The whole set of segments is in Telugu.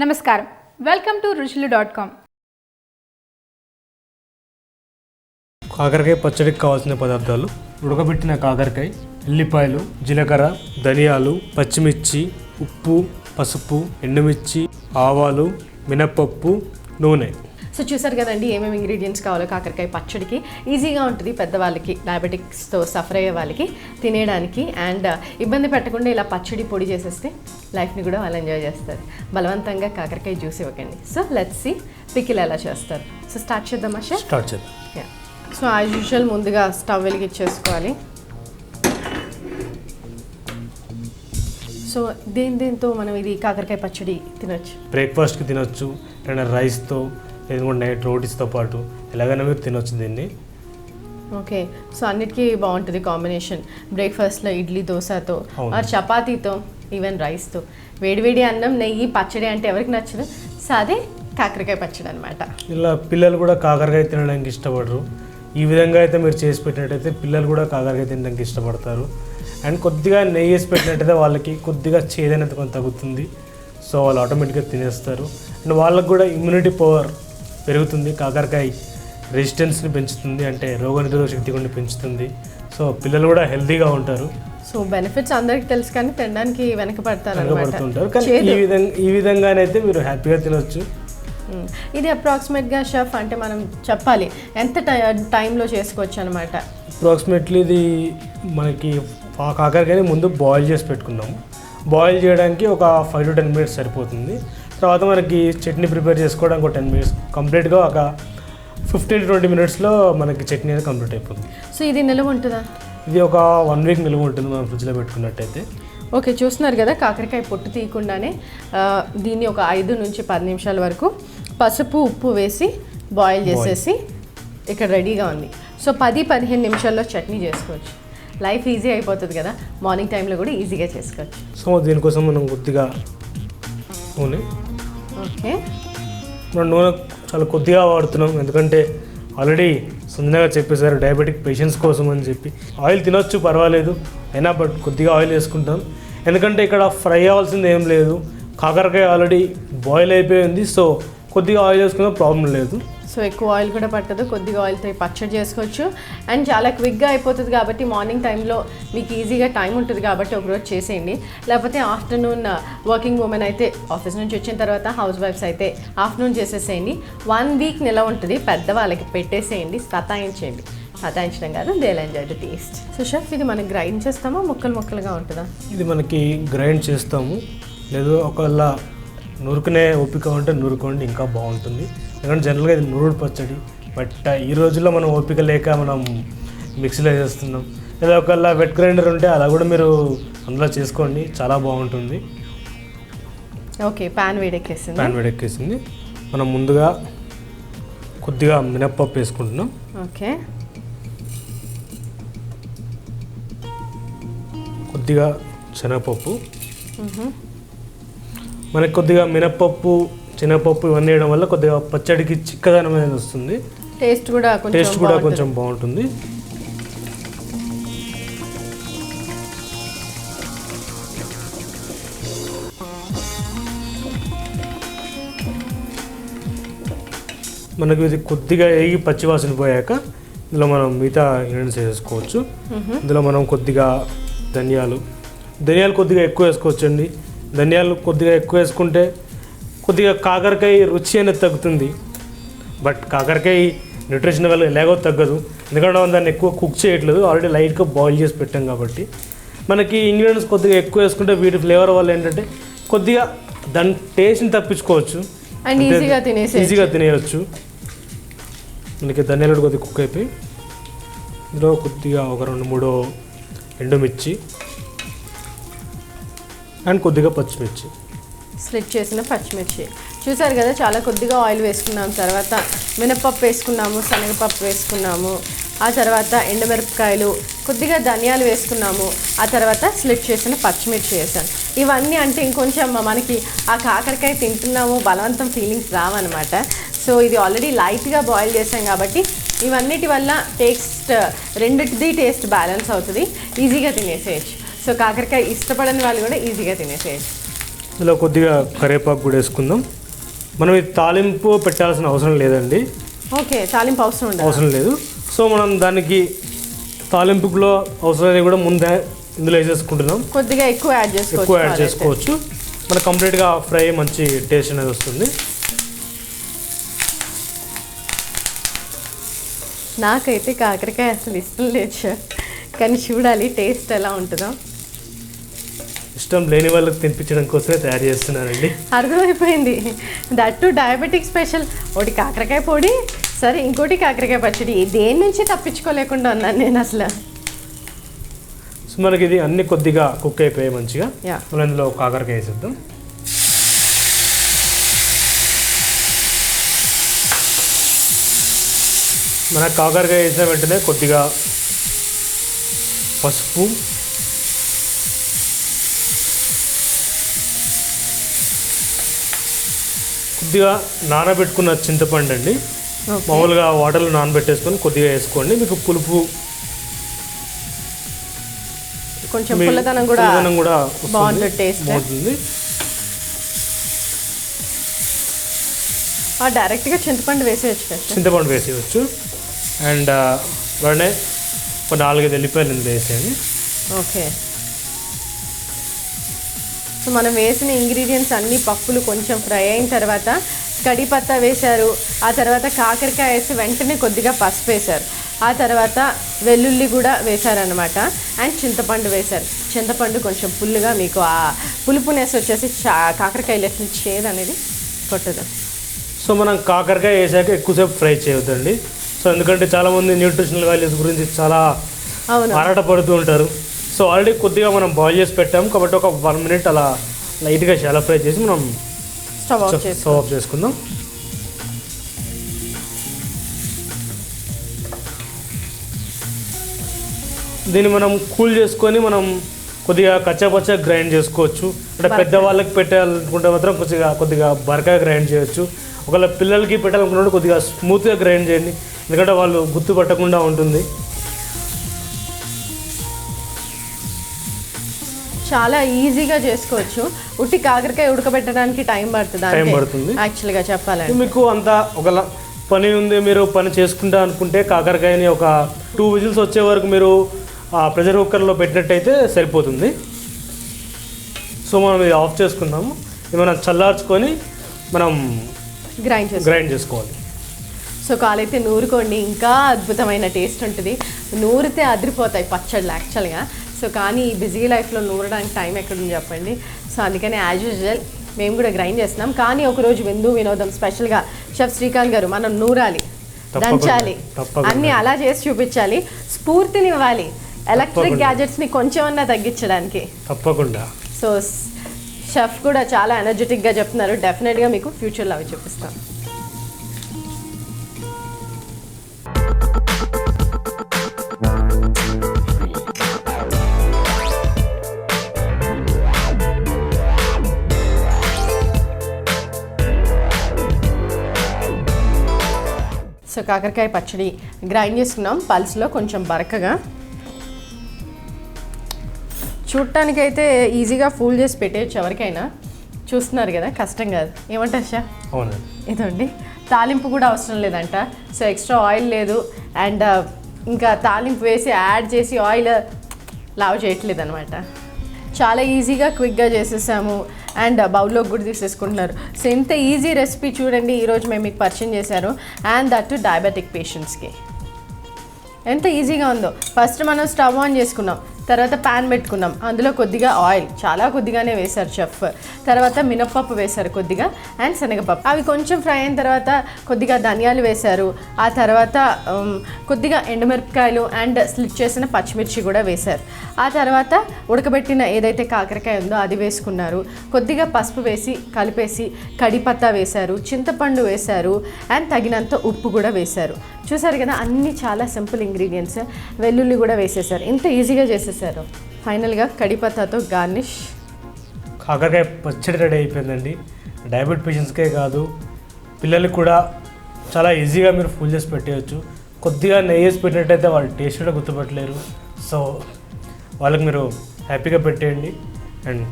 నమస్కారం, వెల్కమ్ టు రుచులు.com. కాకరకాయ పచ్చడికి కావాల్సిన పదార్థాలు: ఉడకబెట్టిన కాకరకాయ, ఎల్లిపాయలు, జీలకర్ర, ధనియాలు, పచ్చిమిర్చి, ఉప్పు, పసుపు, ఎండుమిర్చి, ఆవాలు, మినప్పప్పు, నూనె. సో చూసారు కదండి ఏమేమి ఇంగ్రీడియంట్స్ కావాలో కాకరకాయ పచ్చడికి. ఈజీగా ఉంటుంది పెద్దవాళ్ళకి, డయాబెటిక్స్తో సఫర్ అయ్యే వాళ్ళకి తినేయడానికి. అండ్ ఇబ్బంది పెట్టకుండా ఇలా పచ్చడి పొడి చేసేస్తే లైఫ్ని కూడా వాళ్ళు ఎంజాయ్ చేస్తారు. బలవంతంగా కాకరకాయ జ్యూస్ ఇవ్వకండి. సో లెట్స్ సీ పికిల్ ఎలా చేస్తారు. సో స్టార్ట్ చేద్దామా షెఫ్? స్టార్ట్ చేద్దాం. సో యాజ్ యూజువల్ ముందుగా స్టవ్ వెలిగించేసుకోవాలి. సో దేంతో మనం ఇది కాకరకాయ పచ్చడి తినొచ్చు? బ్రేక్ఫాస్ట్కి తినొచ్చు, లేదా రైస్తో, లేదంటే నైట్ రోటీస్తో పాటు ఎలాగైనా మీరు తినొచ్చు దీన్ని. ఓకే, సో అన్నిటికీ బాగుంటుంది కాంబినేషన్. బ్రేక్ఫాస్ట్లో ఇడ్లీ దోశతో ఆర్ చపాతీతో, ఈవెన్ రైస్తో. వేడివేడి అన్నం, నెయ్యి, పచ్చడి అంటే ఎవరికి నచ్చదు. సో అదే కాకరకాయ పచ్చడి అనమాట. ఇలా పిల్లలు కూడా కాకరకాయ తినడానికి ఇష్టపడరు. ఈ విధంగా అయితే మీరు చేసి పెట్టినట్టయితే పిల్లలు కూడా కాకరకాయ తినడానికి ఇష్టపడతారు. అండ్ కొద్దిగా నెయ్యి వేసి పెట్టినట్టయితే వాళ్ళకి కొద్దిగా చేదనేది కొంత తగ్గుతుంది. సో వాళ్ళు ఆటోమేటిక్గా తినేస్తారు. అండ్ వాళ్ళకు కూడా ఇమ్యూనిటీ పవర్ పెరుగుతుంది. కాకరకాయ రెసిస్టెన్స్ని పెంచుతుంది, అంటే రోగనిరోధక శక్తి కూడా పెంచుతుంది. సో పిల్లలు కూడా హెల్తీగా ఉంటారు. సో బెనిఫిట్స్ అందరికీ తెలుసు కానీ తినడానికి వెనకబడుతుంటారు. కానీ ఈ విధంగానైతే మీరు హ్యాపీగా తినొచ్చు. ఇది అప్రాక్సిమేట్గా షెఫ్ అంటే మనం చెప్పాలి ఎంత టైంలో చేసుకోవచ్చు అనమాట? అప్రాక్సిమేట్లీ ఇది మనకి కాకరకాయని ముందు బాయిల్ చేసి పెట్టుకున్నాము. బాయిల్ చేయడానికి ఒక 5 to 10 minutes సరిపోతుంది. తర్వాత మనకి చట్నీ ప్రిపేర్ చేసుకోవడానికి ఒక 10 minutes, కంప్లీట్గా ఒక 15 to 20 minutesలో మనకి చట్నీ అనేది కంప్లీట్ అయిపోతుంది. సో ఇది నిల్వ ఉంటుందా? ఇది ఒక 1 week నిల్వ ఉంటుంది మనం ఫ్రిడ్జ్లో పెట్టుకున్నట్టయితే. ఓకే, చూస్తున్నారు కదా కాకరకాయ పొట్టు తీయకుండానే దీన్ని ఒక 5 నుంచి 10 నిమిషాల వరకు పసుపు ఉప్పు వేసి బాయిల్ చేసేసి ఇక్కడ రెడీగా ఉంది. సో 10-15 నిమిషాల్లో చట్నీ చేసుకోవచ్చు. లైఫ్ ఈజీ అయిపోతుంది కదా, మార్నింగ్ టైంలో కూడా ఈజీగా చేసుకోవచ్చు. సో దీనికోసం మనం కొద్దిగా నూనె. ఓకే, మనం నూనె చాలా కొద్దిగా వాడుతున్నాం, ఎందుకంటే ఆల్రెడీ సుందరగా చెప్పేశారు డయాబెటిక్ పేషెంట్స్ కోసం అని చెప్పి. ఆయిల్ తినొచ్చు పర్వాలేదు అయినా, బట్ కొద్దిగా ఆయిల్ వేసుకుంటాం. ఎందుకంటే ఇక్కడ ఫ్రై అవ్వాల్సింది ఏం లేదు, కాకరకాయ ఆల్రెడీ బాయిల్ అయిపోయింది. సో కొద్దిగా ఆయిల్ వేసుకున్నా ప్రాబ్లం లేదు. సో ఎక్కువ ఆయిల్ కూడా పట్టదు, కొద్దిగా ఆయిల్తో పచ్చడి చేసుకోవచ్చు. అండ్ చాలా క్విక్గా అయిపోతుంది కాబట్టి మార్నింగ్ టైంలో మీకు ఈజీగా టైం ఉంటుంది కాబట్టి ఒకరోజు చేసేయండి. లేకపోతే ఆఫ్టర్నూన్ వర్కింగ్ ఉమెన్ అయితే ఆఫీస్ నుంచి వచ్చిన తర్వాత, హౌస్ వైఫ్స్ అయితే ఆఫ్టర్నూన్ చేసేసేయండి. 1 week నిల ఉంటుంది. పెద్దవాళ్ళకి పెట్టేసేయండి, సతాయించండి. సతాయించడం కాదు, they will enjoy the taste. So chef ఇది మనం గ్రైండ్ చేస్తామా ముక్కలుగా ఉంటుందా? ఇది మనకి గ్రైండ్ చేస్తాము, లేదు ఒకవేళ నూరుకునే ఓపిక ఉంటే నూరుకోండి, ఇంకా బాగుంటుంది. ఎందుకంటే జనరల్గా ఇది నూరుడు పచ్చడి, బట్ ఈ రోజుల్లో మనం ఓపిక లేక మనం మిక్సీలో చేస్తున్నాం. లేదా ఒకవేళ వెట్ గ్రైండర్ ఉంటే అలా కూడా మీరు అందులో చేసుకోండి, చాలా బాగుంటుంది. ఓకే, ప్యాన్ వేడెక్కేసింది. మనం ముందుగా కొద్దిగా మినప్పప్పు వేసుకుంటున్నాం. ఓకే, కొద్దిగా శనగపప్పు. మనకి కొద్దిగా మినప్పప్పు, శనగపప్పు ఇవన్నీ వేయడం వల్ల కొద్దిగా పచ్చడికి చిక్కదనం అనేది వస్తుంది. టేస్ట్ కూడా కొంచెం బాగుంటుంది. మనకు ఇది కొద్దిగా వేగి పచ్చివాసన పోయాక ఇందులో మనం మిగతా ఇంగ్రీడియంట్స్ వేసుకోవచ్చు. ఇందులో మనం కొద్దిగా ధనియాలు కొద్దిగా ఎక్కువ వేసుకోవచ్చండి. ధనియాలు కొద్దిగా ఎక్కువ వేసుకుంటే కొద్దిగా కాకరకాయ రుచి అనేది తగ్గుతుంది, బట్ కాకరకాయ న్యూట్రిషన్ వల్ల ఎలాగో తగ్గదు. ఎందుకంటే మనం దాన్ని ఎక్కువ కుక్ చేయట్లేదు, ఆల్రెడీ లైట్గా బాయిల్ చేసి పెట్టాం కాబట్టి. మనకి ఇంగ్రీడియంట్స్ కొద్దిగా ఎక్కువ వేసుకుంటే వీటి ఫ్లేవర్ వల్ల ఏంటంటే కొద్దిగా దాని టేస్ట్ని తప్పించుకోవచ్చు అండ్ ఈజీగా తినేయచ్చు. మనకి ధనియాలు కొద్దిగా కుక్ అయిపోయి ఇందులో కొద్దిగా ఒక 2-3 ఎండుమిర్చి అండ్ కొద్దిగా పచ్చిమిర్చి, స్లిట్ చేసిన పచ్చిమిర్చి. చూసారు కదా, చాలా కొద్దిగా ఆయిల్ వేసుకున్నాము, తర్వాత మినపప్పు వేసుకున్నాము, శనగపప్పు వేసుకున్నాము, ఆ తర్వాత ఎండుమిరపకాయలు, కొద్దిగా ధనియాలు వేసుకున్నాము, ఆ తర్వాత స్లిట్ చేసిన పచ్చిమిర్చి వేసాను. ఇవన్నీ అంటే ఇంకొంచెం మనకి ఆ కాకరకాయ తింటున్నాము బలవంతం ఫీలింగ్స్ రావన్నమాట. సో ఇది ఆల్రెడీ లైట్గా బాయిల్ చేసాం కాబట్టి ఇవన్నిటి వల్ల రెండిటిది టేస్ట్ బ్యాలెన్స్ అవుతుంది, ఈజీగా తినేసేయచ్చు. సో కాకరకాయ ఇష్టపడని వాళ్ళు కూడా ఈజీగా తినేసేయచ్చు. ఇందులో కొద్దిగా కరివేపాకు కూడా వేసుకుందాం. మనం ఈ తాలింపు పెట్టాల్సిన అవసరం లేదండి. ఓకే, తాలింపు అవసరం లేదు. సో మనం దానికి తాలింపులో అవసరాన్ని కూడా ముందే ఇందులో వేసేసుకుంటున్నాం. కొద్దిగా ఎక్కువ యాడ్ చేసుకోవచ్చు. మనకు కంప్లీట్గా ఫ్రై మంచి టేస్ట్ అనేది వస్తుంది. నాకైతే కాకరకాయ అసలు ఇష్టం లేదు సార్, కానీ చూడాలి టేస్ట్ ఎలా ఉంటుందో. ఇష్టం లేని వాళ్ళకి తినిపించడం కోసమే తయారు చేస్తున్నానండి. అర్థమైపోయింది. That diabetic special. ఒకటి కాకరకాయ పొడి, సరే ఇంకోటి కాకరకాయ పచ్చడి. దేని నుంచి తప్పించుకోలేకుండా ఉన్నాను నేను అసలు. సో మనకి ఇది అన్ని కొద్దిగా కుక్ అయిపోయాయి మంచిగా. మనం ఇందులో కాకరకాయ వేసేద్దాం. మన కాకరకాయ వేసిన వెంటనే కొద్దిగా పసుపు, కొద్దిగా నానబెట్టుకున్న చింతపండు అండి. మామూలుగా వాటర్లో నానబెట్టేసుకొని కొద్దిగా వేసుకోండి. మీకు పులుపు కొంచెం పుల్లదనం కూడా బాగుంటుంది, టేస్ట్ బాగుంటుంది. డైరెక్ట్గా చింతపండు వేసేయచ్చు. అండ్ వెంటనే ఒక 4-5 వెల్లిపాయలు ఇందులో వేసేయండి. ఓకే, సో మనం వేసిన ఇంగ్రీడియంట్స్ అన్ని పప్పులు కొంచెం ఫ్రై అయిన తర్వాత కడి పత్తా వేశారు. ఆ తర్వాత కాకరకాయ వేసి వెంటనే కొద్దిగా పసుపు వేశారు. ఆ తర్వాత వెల్లుల్లి కూడా వేశారనమాట. అండ్ చింతపండు వేశారు. చింతపండు కొంచెం పుల్లుగా మీకు ఆ పులుపునెస్ వచ్చేసి కాకరకాయలు చేదు అనేది కొట్టదు. సో మనం కాకరకాయ వేసాక ఎక్కువసేపు ఫ్రై చేయొద్దండి. సో ఎందుకంటే చాలామంది న్యూట్రిషనల్ వాల్యూస్ గురించి చాలా ఆరాటపడుతూ ఉంటారు. సో ఆల్రెడీ కొద్దిగా మనం బాయిల్ చేసి పెట్టాము కాబట్టి ఒక 1 minute అలా లైట్గా షాలో ఫ్రై చేసి మనం స్టవ్ ఆఫ్ చేసుకుందాం. దీన్ని మనం కూల్ చేసుకొని మనం కొద్దిగా కచ్చాపచ్చా గ్రైండ్ చేసుకోవచ్చు. అంటే పెద్దవాళ్ళకి పెట్టాలనుకుంటే మాత్రం కొద్దిగా బరకగా గ్రైండ్ చేయొచ్చు. ఒకవేళ పిల్లలకి పెట్టాలనుకుంటే కొద్దిగా స్మూత్గా గ్రైండ్ చేయండి, ఎందుకంటే వాళ్ళు గుర్తుపట్టకుండా ఉంటుంది. చాలా ఈజీగా చేసుకోవచ్చు. ఉట్టి కాకరకాయ ఉడకబెట్టడానికి టైం పడుతుంది యాక్చువల్గా చెప్పాలంటే. మీకు అంత ఒకవేళ పని ఉంది, మీరు పని చేసుకుంటా అనుకుంటే కాకరకాయని ఒక 2 విజిల్స్ వచ్చే వరకు మీరు ప్రెషర్ కుక్కర్లో పెట్టినట్టయితే సరిపోతుంది. సో మనం ఇది ఆఫ్ చేసుకుందాము. ఇది మనం చల్లార్చుకొని మనం గ్రైండ్ చేసుకోవాలి. సో కాలైతే నూరుకోండి, ఇంకా అద్భుతమైన టేస్ట్ ఉంటుంది. నూరితే అదిరిపోతాయి పచ్చళ్ళు యాక్చువల్గా. సో కానీ ఈ బిజీ లైఫ్లో నూరడానికి టైం ఎక్కడుంది చెప్పండి. సో అందుకని యాజ్ యూజువల్ మేము కూడా గ్రైండ్ చేస్తున్నాం. కానీ ఒకరోజు విందు వినోదం స్పెషల్గా షెఫ్ శ్రీకాంత్ గారు మనం నూరాలి, దంచాలి, అన్నీ అలా చేసి చూపించాలి, స్ఫూర్తిని ఇవ్వాలి ఎలక్ట్రిక్ గ్యాజెట్స్ని కొంచెమన్నా తగ్గించడానికి. తప్పకుండా. సో షెఫ్ కూడా చాలా ఎనర్జెటిక్గా చెప్తున్నారు. డెఫినెట్గా మీకు ఫ్యూచర్లో అవి చూపిస్తాం. సో కాకరకాయ పచ్చడి గ్రైండ్ చేసుకున్నాం పల్స్లో కొంచెం బరకగా. చూడటానికైతే ఈజీగా ఫూల్ చేసి పెట్టేయచ్చు ఎవరికైనా. చూస్తున్నారు కదా, కష్టం కాదు. ఏమంటారు షా? అవునండి. ఇదండి తాలింపు కూడా అవసరం లేదంట. సో ఎక్స్ట్రా ఆయిల్ లేదు. అండ్ ఇంకా తాలింపు వేసి యాడ్ చేసి ఆయిల్ లావ్ చేయట్లేదు అనమాట. చాలా ఈజీగా క్విక్గా చేసేసాము. అండ్ బౌల్లోకి కూడా తీసేసుకుంటున్నారు. సో ఇంత ఈజీ రెసిపీ చూడండి ఈరోజు మేము మీకు పరిచయం చేశారు. అండ్ దట్ టు డయాబెటిక్ పేషెంట్స్కి ఎంత ఈజీగా ఉందో. ఫస్ట్ మనం స్టవ్ ఆన్ చేసుకున్నాం, తర్వాత ప్యాన్ పెట్టుకున్నాం, అందులో కొద్దిగా ఆయిల్, చాలా కొద్దిగానే వేశారు చెఫ్. తర్వాత మినప్పప్పు వేశారు కొద్దిగా, అండ్ శనగపప్పు. అవి కొంచెం ఫ్రై అయిన తర్వాత కొద్దిగా ధనియాలు వేశారు. ఆ తర్వాత కొద్దిగా ఎండుమిరపకాయలు అండ్ స్లిట్ చేసిన పచ్చిమిర్చి కూడా వేశారు. ఆ తర్వాత ఉడకబెట్టిన ఏదైతే కాకరకాయ ఉందో అది వేసుకున్నారు. కొద్దిగా పసుపు వేసి కలిపేసి కడిపత్తా వేశారు, చింతపండు వేశారు, అండ్ తగినంత ఉప్పు కూడా వేశారు. చూసారు కదా, అన్నీ చాలా సింపుల్ ఇంగ్రీడియంట్స్. వెల్లుల్లి కూడా వేసేసారు. ఇంత ఈజీగా చేసేసారు. ఫైనల్గా కడిపత్తాతో గార్నిష్. కాకరకాయ పచ్చడి రెడీ అయిపోయిందండి. డయాబెటిక్ పేషెంట్స్కే కాదు, పిల్లలకి కూడా చాలా ఈజీగా మీరు ఫుల్ చేసి పెట్టేయచ్చు. కొద్దిగా నెయ్యి వేసి పెట్టినట్టయితే వాళ్ళు టేస్ట్ కూడా గుర్తుపట్టలేరు. సో వాళ్ళకి మీరు హ్యాపీగా పెట్టేయండి. అండ్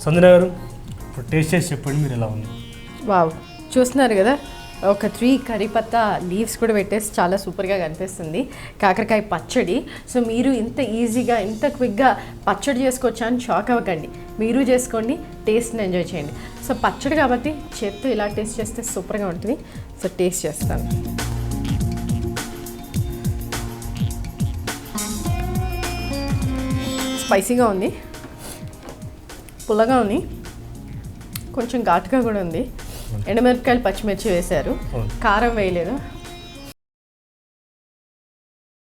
సంజన గారు ఇప్పుడు టేస్ట్ చేసి చెప్పండి మీరు ఎలా ఉంది. వావ్, చూస్తున్నారు కదా, ఒక 3 కరిపత్తా లీవ్స్ కూడా పెట్టేసి చాలా సూపర్గా కనిపిస్తుంది. కాకరకాయ పచ్చడి. సో మీరు ఇంత ఈజీగా ఇంత క్విక్గా పచ్చడి చేసుకోవచ్చా అని షాక్ అవ్వకండి. మీరు చేసుకోండి, టేస్ట్ని ఎంజాయ్ చేయండి. సో పచ్చడి కాబట్టి చేత్తో ఇలా టేస్ట్ చేస్తే సూపర్గా ఉంటుంది. సో టేస్ట్ చేస్తాను. స్పైసీగా ఉంది, పుల్లగా ఉంది, కొంచెం ఘాటుగా కూడా ఉంది. ఎండుమిరపకాయలు పచ్చిమిర్చి వేశారు, కారం వేయలేదు.